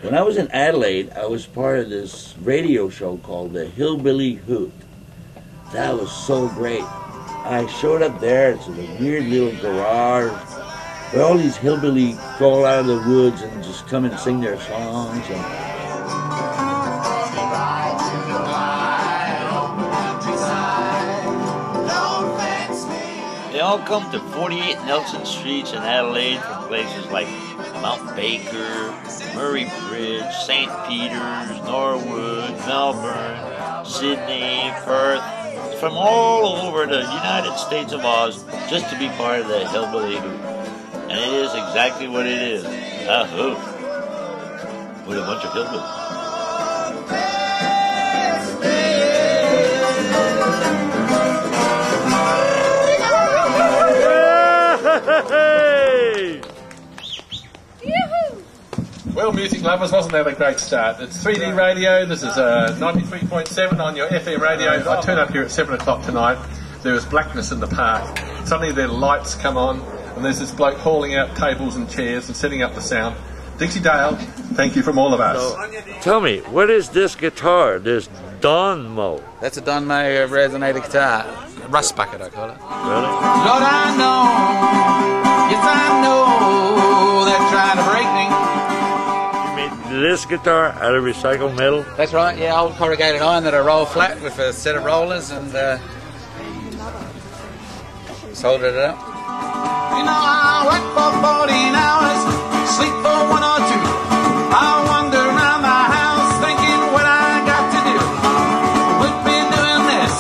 When I was in Adelaide, I was part of this radio show called the Hillbilly Hoot. That was so great. I showed up there. It's a weird little garage where all these hillbilly crawl out of the woods and just come and sing their songs. They all come to 48 Nelson Streets in Adelaide from places like Mount Baker, Murray Bridge, St. Peters, Norwood, Melbourne, Sydney, Perth, from all over the United States of Oz, just to be part of the Hillbilly Hoot. And it is exactly what it is, a hoot with a bunch of hillbillies. Well, music lovers, wasn't that a great start? It's 3D radio. This is 93.7 on your FM radio. I turn up here at 7 o'clock tonight. There is blackness in the park. Suddenly the lights come on, and there's this bloke hauling out tables and chairs and setting up the sound. Dixie Dale, thank you from all of us. So, tell me, what is this guitar, this Donmo? That's a Donmo resonator guitar. Rust bucket, I call it. Really? Lord, I know, yes I know, they're trying to break me. This guitar out of recycled metal? That's right, yeah, old corrugated iron that I roll flat with a set of rollers and soldered it up. You know, I work for 14 hours, sleep for 1 or 2. I wander around the house thinking what I got to do. Would be doing this,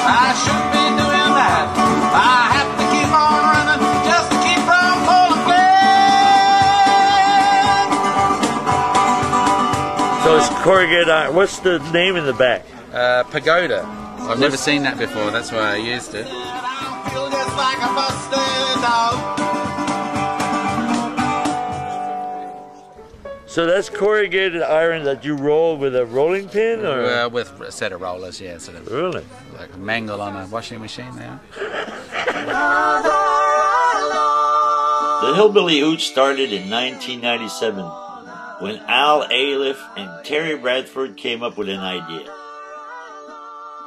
I should be doing that. I have to keep on running just to keep from falling flat. So it's corrugated iron. What's the name in the back? Pagoda. I've never seen that before, that's why I used it. I feel just like a busted dog. So that's corrugated iron that you roll with a rolling pin, or with a set of rollers, yeah, sort of really like a mangle on a washing machine now. The Hillbilly Hoot started in 1997 when Al Aliff and Terry Bradford came up with an idea.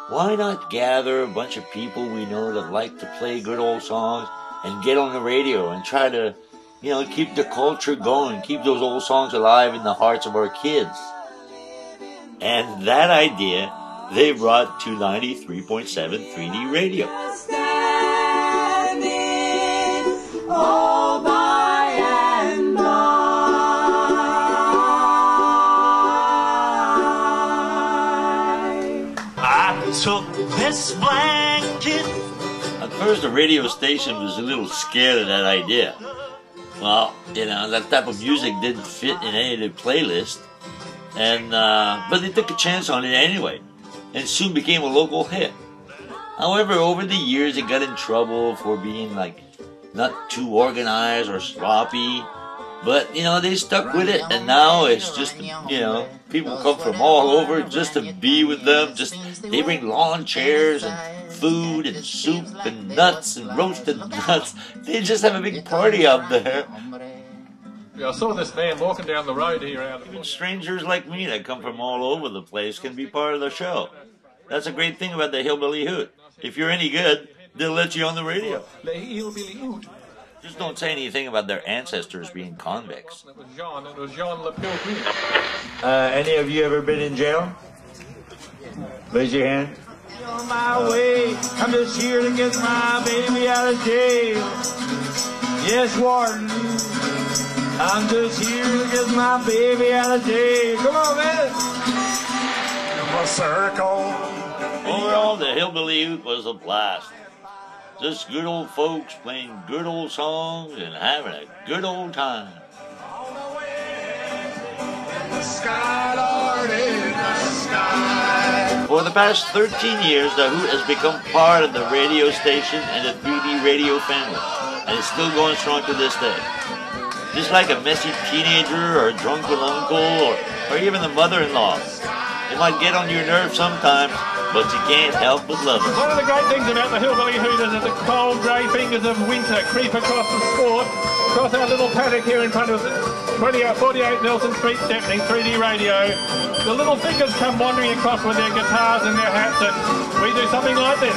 Why not gather a bunch of people we know that like to play good old songs and get on the radio and try to, you know, keep the culture going, keep those old songs alive in the hearts of our kids. And that idea they brought to 93.7 3D radio. All by and by. I took this blanket. At first, the radio station was a little scared of that idea. Well, you know, that type of music didn't fit in any of the playlists, and but they took a chance on it anyway, and soon became a local hit. However, over the years, it got in trouble for being like not too organized or sloppy. But, you know, they stuck with it, and now it's just, you know, people come from all over just to be with them. Just, they bring lawn chairs and food and soup and nuts and roasted nuts. They just have a big party out there. Yeah, I saw this man walking down the road here out of... Even strangers like me that come from all over the place can be part of the show. That's a great thing about the Hillbilly Hoot. If you're any good, they'll let you on the radio. The Hillbilly Hoot. Just don't say anything about their ancestors being convicts. It was Jean Le Pilgrim. Any of you ever been in jail? Raise your hand. On my way, I'm just here to get my baby out of jail. Yes, Warden, I'm just here to get my baby out of jail. Come on, man. A circle. Overall, the Hillbilly Hoot was a blast. Just good old folks playing good old songs and having a good old time. For the past 13 years, the Hoot has become part of the radio station and the 3D radio family, and it's still going strong to this day. Just like a messy teenager or a drunken uncle or even the mother-in-law. It might get on your nerves sometimes, but you can't help but love it. One of the great things about the Hillbilly Hoot is that the cold grey fingers of winter creep across the sport across our little paddock here in front of 48 Nelson Street, Stepney, 3D radio. The little figures come wandering across with their guitars and their hats, and we do something like this.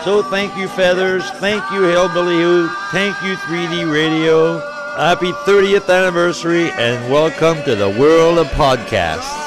So thank you, Feathers. Thank you, Hillbilly. Thank you, 3D radio. Happy 30th anniversary, and welcome to the world of podcasts.